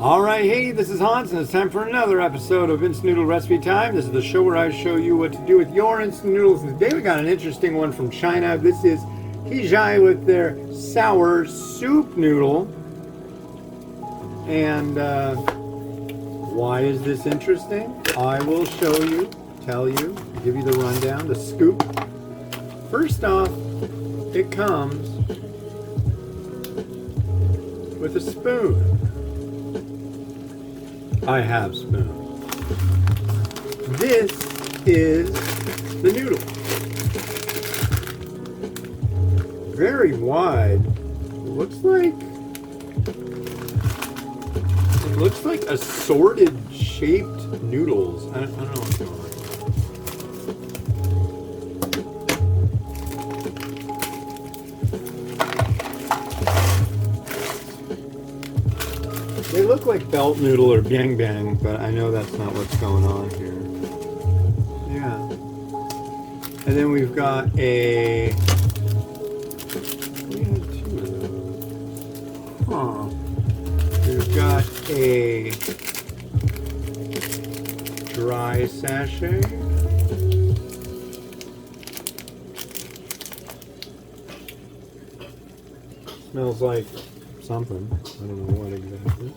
Alright, hey, this is Hans, and it's time for another episode of Instant Noodle Recipe Time. This is the show where I show you what to do with your instant noodles. And today we got an interesting one from China. This is Hezhai with their sour soup noodle. And why is this interesting? I will show you, tell you, give you the rundown, the scoop. First off, it comes with a spoon. I have spoon. This is the noodle. Very wide. It looks like assorted shaped noodles. I don't know what's going on. They look like belt noodle or bang bang, but I know that's not what's going on here. Yeah. And then we've got we had two of those. Huh. We've got a dry sachet. Smells like something. I don't know what exactly.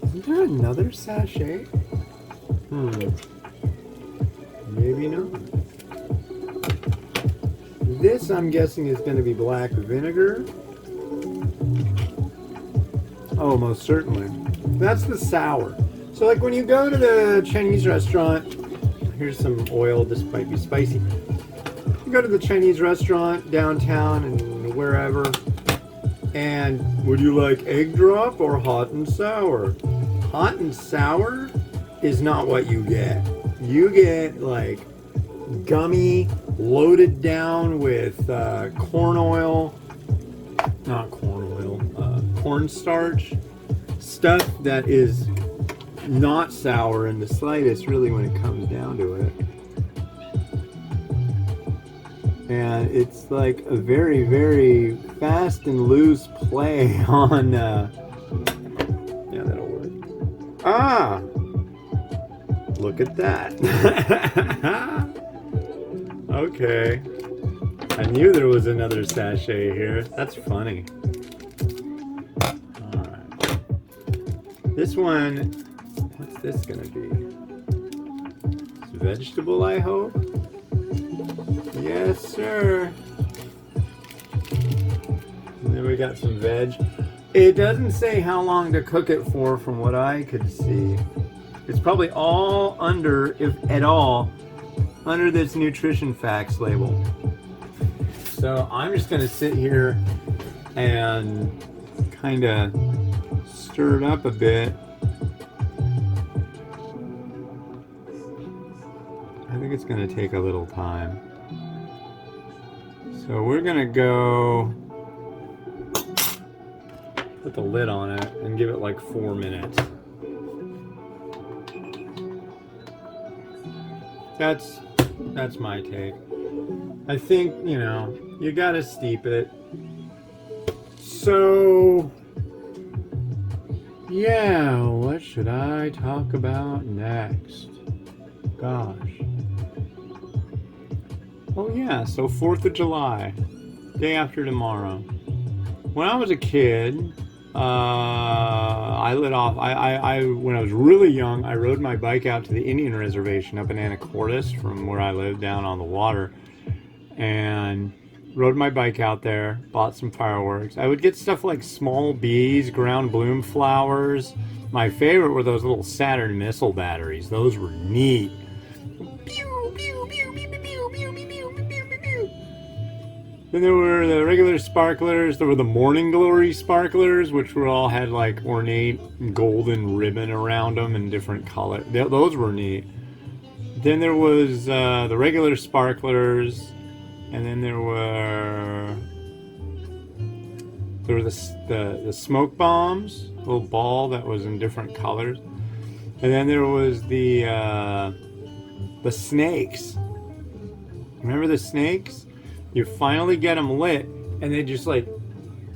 Isn't there another sachet? Maybe not. This, I'm guessing, is going to be black vinegar. Oh, most certainly. That's the sour. So, like when you go to the Chinese restaurant, here's some oil. This might be spicy. You go to the Chinese restaurant downtown and wherever. And would you like egg drop or hot and sour? Hot and sour is not what you get. You get like gummy, loaded down with cornstarch stuff that is not sour in the slightest, really, when it comes down to it. And it's like a very, very fast and loose play on, yeah, that'll work. Ah! Look at that. Okay. I knew there was another sachet here. That's funny. Alright. This one, what's this gonna be? It's vegetable, I hope? Yes, sir. And then we got some veg. It doesn't say how long to cook it for from what I could see. It's probably all under, if at all, under this nutrition facts label. So I'm just going to sit here and kind of stir it up a bit. I think it's going to take a little time. So we're gonna go put the lid on it and give it like 4 minutes. That's my take. I think, you gotta steep it. So yeah, what should I talk about next? Gosh. Oh yeah, so 4th of July, day after tomorrow. When I was a kid, when I was really young, I rode my bike out to the Indian reservation up in Anacortes from where I lived down on the water, and rode my bike out there, bought some fireworks. I would get stuff like small bees, ground bloom flowers. My favorite were those little Saturn missile batteries. Those were neat. Then there were the regular sparklers. There were the Morning Glory sparklers, which all had like ornate golden ribbon around them in different colors. Those were neat. Then there was the regular sparklers, and then there were the smoke bombs, a little ball that was in different colors, and then there was the snakes. Remember the snakes? You finally get them lit, and they just like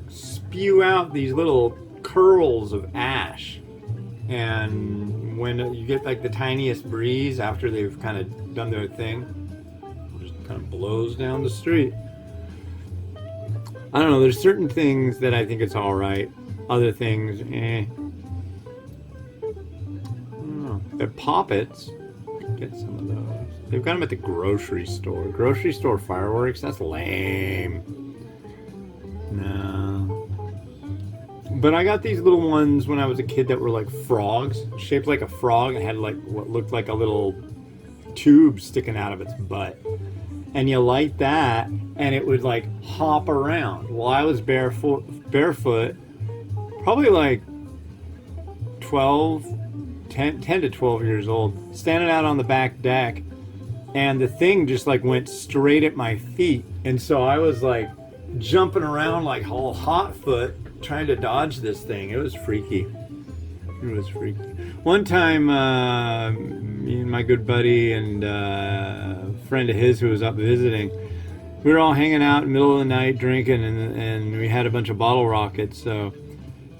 spew out these little curls of ash. And when you get like the tiniest breeze after they've kind of done their thing, it just kind of blows down the street. I don't know. There's certain things that I think it's all right. Other things, eh. I don't know. The poppets, get some of those. They've got them at the grocery store. Grocery store fireworks? That's lame. No. But I got these little ones when I was a kid that were like frogs, shaped like a frog, and had like what looked like a little tube sticking out of its butt. And you light that, and it would like hop around. Well, I was barefoot, probably like 10 to 12 years old, standing out on the back deck, and the thing just like went straight at my feet. And so I was like jumping around like all hot foot, trying to dodge this thing. It was freaky. It was freaky. One time, me and my good buddy and a friend of his who was up visiting, we were all hanging out in the middle of the night drinking, and we had a bunch of bottle rockets. So,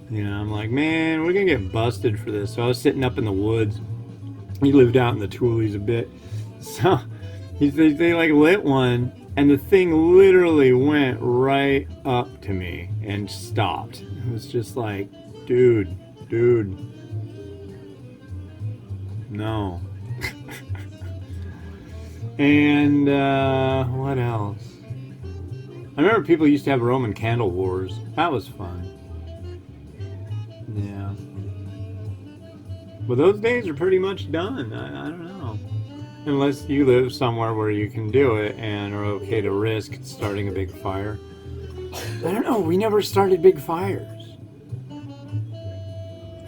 I'm like, man, we're going to get busted for this. So I was sitting up in the woods. He lived out in the Toolies a bit. So they like lit one, and the thing literally went right up to me and stopped. It was just like, dude, no. And what else? I remember people used to have Roman candle wars. That was fun. Yeah. But those days are pretty much done. I don't know. Unless you live somewhere where you can do it and are okay to risk starting a big fire. I don't know. We never started big fires.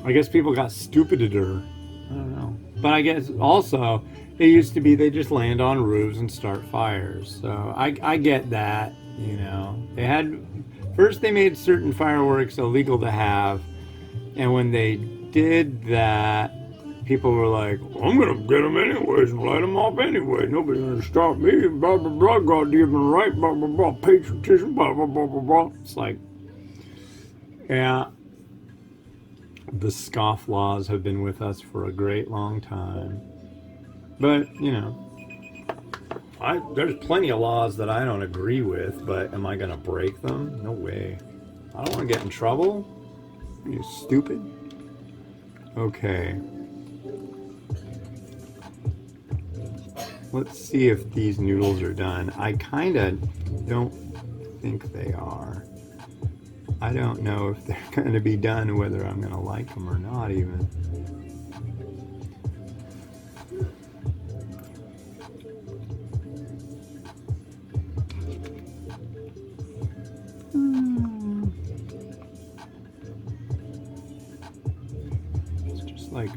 I guess people got stupider. I don't know. But I guess also it used to be they just land on roofs and start fires. So I get that, They had first they made certain fireworks illegal to have, and when they did that, people were like, I'm gonna get them anyways and light them off anyway. Nobody's gonna stop me. Blah blah blah. God given right. Blah blah blah. Patriotism. Blah blah blah blah blah. It's like, yeah. The scofflaws have been with us for a great long time. But, there's plenty of laws that I don't agree with, but am I going to break them? No way. I don't want to get in trouble. Are you stupid? Okay. Let's see if these noodles are done. I kind of don't think they are. I don't know if they're going to be done or whether I'm going to like them or not even. It's just like,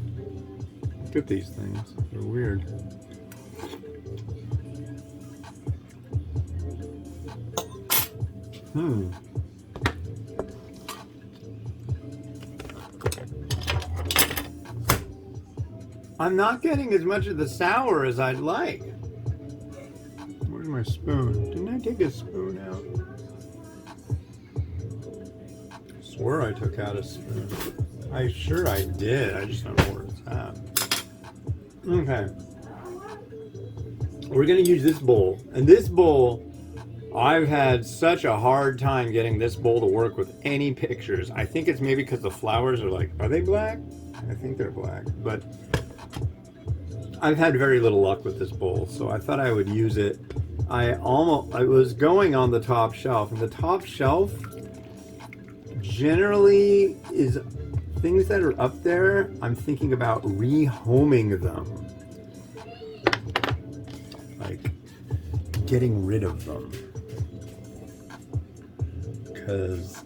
look at these things. They're weird. I'm not getting as much of the sour as I'd like. Where's my spoon? Didn't I take a spoon out? I swear I took out a spoon. I'm sure I did. I just don't know where it's at. Okay. We're going to use this bowl. And this bowl, I've had such a hard time getting this bowl to work with any pictures. I think it's maybe because the flowers are they black? I think they're black. But I've had very little luck with this bowl, so I thought I would use it. I was going on the top shelf, and the top shelf generally is things that are up there. I'm thinking about rehoming them, like getting rid of them, because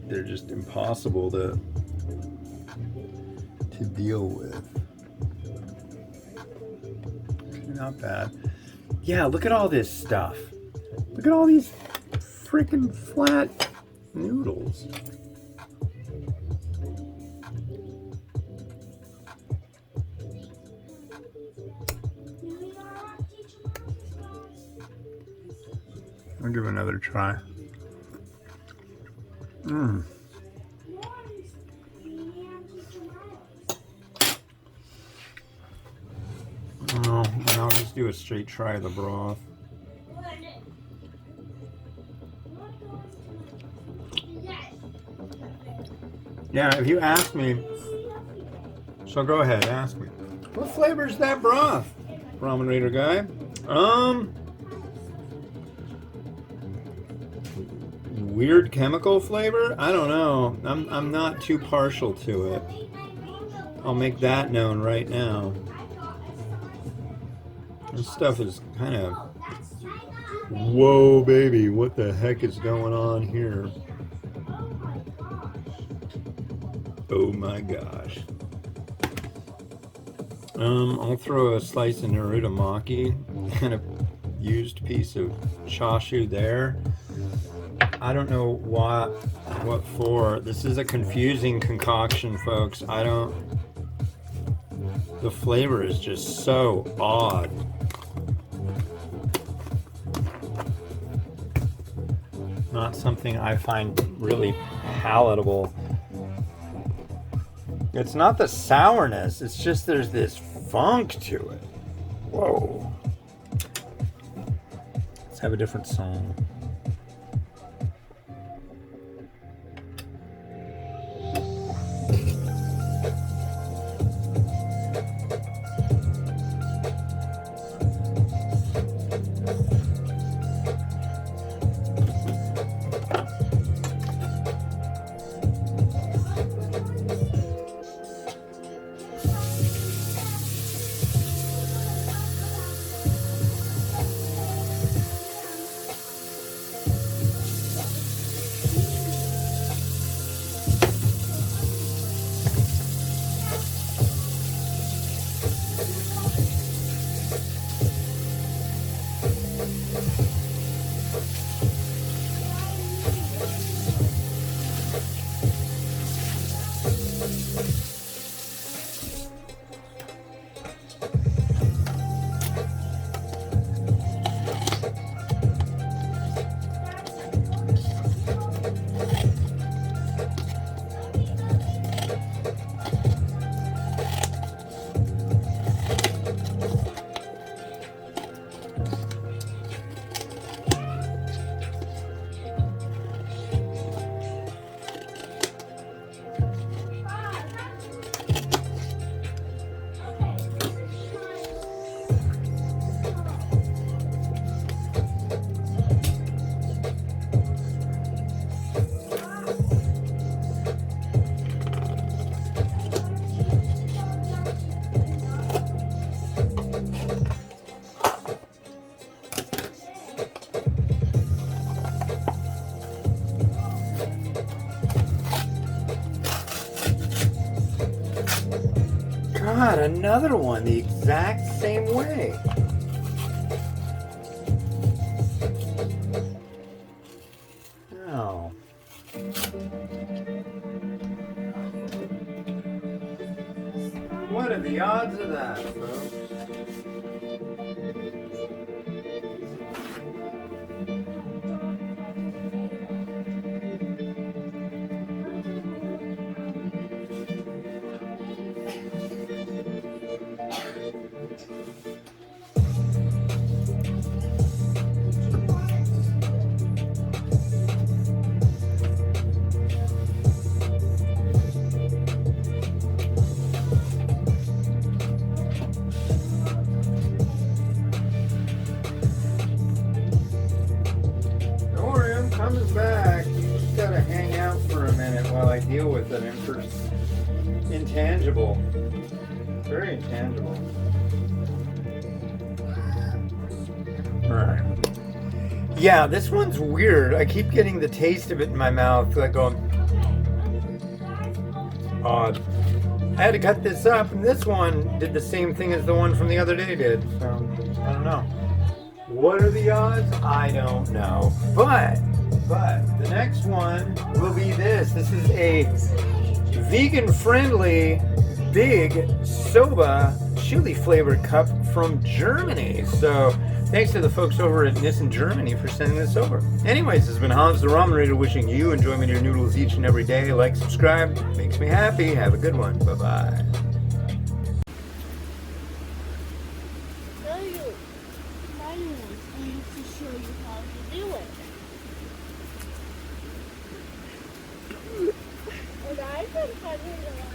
they're just impossible to deal with. Not bad. Yeah, look at all this stuff. Look at all these freaking flat noodles. I'll give it another try. Oh, and I'll just do a straight try of the broth. Yeah, if you ask me, so go ahead, ask me. What flavor is that broth, Ramen Raider guy? Weird chemical flavor? I don't know. I'm not too partial to it. I'll make that known right now. This stuff is kind of... Whoa, baby, what the heck is going on here? Oh my gosh. I'll throw a slice of narutomaki and a used piece of chashu there. I don't know what for. This is a confusing concoction, folks. The flavor is just so odd. Not something I find really palatable. It's not the sourness, it's just there's this funk to it. Whoa. Let's have a different song. God, another one the exact same way. Oh. What are the odds of that, folks? Coming back. You just gotta hang out for a minute while I deal with an intangible. Very intangible. Alright. Yeah, this one's weird. I keep getting the taste of it in my mouth, like going odd. I had to cut this up, and this one did the same thing as the one from the other day did. So, I don't know. What are the odds? I don't know. But the next one will be this. This is a vegan-friendly, big soba chili flavored cup from Germany. So thanks to the folks over at Nissen Germany for sending this over. Anyways, this has been Hans the Ramen Raider wishing you enjoyment of your noodles each and every day. Like, subscribe, makes me happy. Have a good one. Bye-bye. Fourth of July.